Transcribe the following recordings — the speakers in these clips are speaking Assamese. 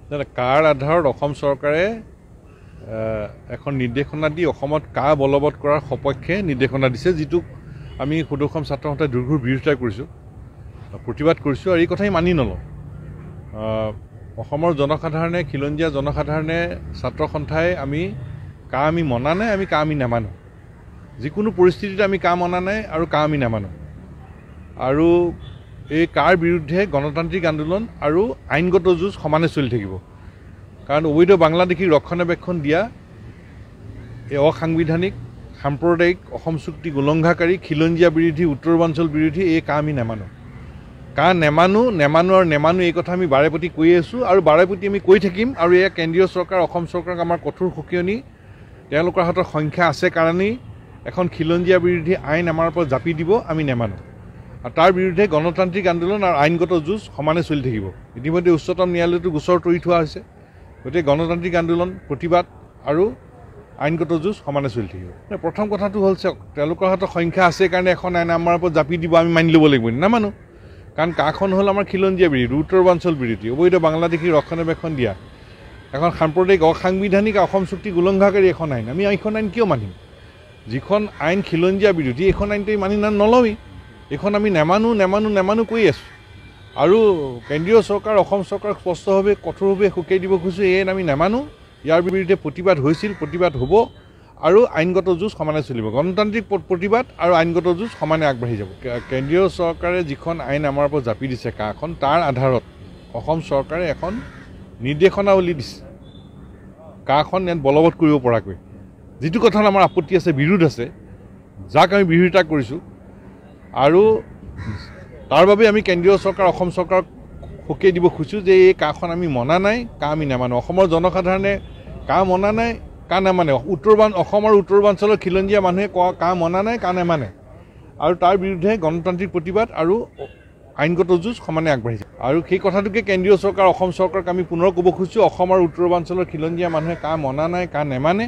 কাৰ আধাৰত অসম চৰকাৰে এখন নিৰ্দেশনা দি অসমত কা বলবৎ কৰাৰ সপক্ষে নিৰ্দেশনা দিছে, যিটোক আমি সদৌ অসম ছাত্ৰ সন্থাই দুৰ্ঘৰ বিৰোধিতা কৰিছোঁ, প্ৰতিবাদ কৰিছোঁ। আৰু এই কথাই মানি নলওঁ। অসমৰ জনসাধাৰণে, খিলঞ্জীয়া জনসাধাৰণে, ছাত্ৰ সন্থাই আমি মনা নাই, আমি নামানো। যিকোনো পৰিস্থিতিত আমি মনা নাই আৰু আমি নামানো। আৰু এই কাৰ বিৰুদ্ধে গণতান্ত্ৰিক আন্দোলন আৰু আইনগত যুঁজ সমানে চলি থাকিব। কাৰণ অবৈধ বাংলাদেশীক ৰক্ষণাবেক্ষণ দিয়া এই অসাংবিধানিক সাম্প্ৰদায়িক অসম চুক্তি উলংঘাকাৰী খিলঞ্জীয়া বিৰোধী উত্তৰবাঞ্চল বিৰোধী এই আমি নামানো। নেমানো এই কথা আমি বাৰেপতি কৈ আছোঁ আৰু বাৰেপতি আমি কৈ থাকিম। আৰু এয়া কেন্দ্ৰীয় চৰকাৰ, অসম চৰকাৰক আমাৰ কঠোৰ সকিয়নি, তেওঁলোকৰ হাতত সংখ্যা আছে কাৰণেই এখন খিলঞ্জীয়া বিৰোধী আইন আমাৰ ওপৰত জাপি দিব, আমি নেমানো। আৰু তাৰ বিৰুদ্ধে গণতান্ত্ৰিক আন্দোলন আৰু আইনগত যুঁজ সমানে চলি থাকিব। ইতিমধ্যে উচ্চতম ন্যায়ালয়তো গোচৰ তৰি থোৱা হৈছে। গতিকে গণতান্ত্ৰিক আন্দোলন, প্ৰতিবাদ আৰু আইনগত যুঁজ সমানে চলি থাকিব। প্ৰথম কথাটো হ'ল তেওঁলোকৰ হাতত সংখ্যা আছে কাৰণে এখন আইন আমাৰ ওপৰত জাপি দিব, আমি মানি ল'ব লাগিব। নামানো। কাৰণ কাখন হ'ল আমাৰ খিলঞ্জীয়া বিৰোধী, উত্তৰবাঞ্চল বিৰোধী, অবৈধ বাংলাদেশীক ৰক্ষণাবেক্ষণ দিয়া এখন সাম্প্ৰদায়িক অসাংবিধানিক অসম চুক্তি উলংঘাকাৰী এখন আইন। আমি এইখন আইন কিয় মানিম? যিখন আইন খিলঞ্জীয়া বিৰোধী, এইখন আইনটো মানি নলওঁৱেই। এইখন আমি নেমানো কৈ আছোঁ। আৰু কেন্দ্ৰীয় চৰকাৰ, অসম চৰকাৰক স্পষ্টভাৱে কঠোৰভাৱে সকীয়াই দিব খুজিছোঁ, এই আইন আমি নামানো। ইয়াৰ বিৰুদ্ধে প্ৰতিবাদ হৈছিল, প্ৰতিবাদ হ'ব আৰু আইনগত যুঁজ সমানে চলিব। গণতান্ত্ৰিক প্ৰতিবাদ আৰু আইনগত যুঁজ সমানে আগবাঢ়ি যাব। কেন্দ্ৰীয় চৰকাৰে যিখন আইন আমাৰ ওপৰত জাপি দিছে কাখন, তাৰ আধাৰত অসম চৰকাৰে এখন নিৰ্দেশনাৱলী দিছে কাখন ইয়াত বলবৎ কৰিব পৰাকৈ। যিটো কথাত আমাৰ আপত্তি আছে, বিৰোধ আছে, যাক আমি বিৰোধিতা কৰিছোঁ। আৰু তাৰ বাবে আমি কেন্দ্ৰীয় চৰকাৰ, অসম চৰকাৰক সকীয়াই দিব খুজিছোঁ যে এই কাখন আমি মনা নাই, আমি নামানো। অসমৰ জনসাধাৰণে মনা নাই, নামানে। অসম আৰু উত্তৰবাঞ্চলৰ খিলঞ্জীয়া মানুহে মনা নাই, নামানে। আৰু তাৰ বিৰুদ্ধে গণতান্ত্ৰিক প্ৰতিবাদ আৰু আইনগত যুঁজ সমানে আগবাঢ়িছে। আৰু সেই কথাটোকে কেন্দ্ৰীয় চৰকাৰ, অসম চৰকাৰক আমি পুনৰ ক'ব খুজিছোঁ, অসম আৰু উত্তৰবাঞ্চলৰ খিলঞ্জীয়া মানুহে মনা নাই, নেমানে।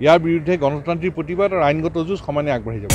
ইয়াৰ বিৰুদ্ধে গণতান্ত্ৰিক প্ৰতিবাদ আৰু আইনগত যুঁজ সমানে আগবাঢ়ি যাব।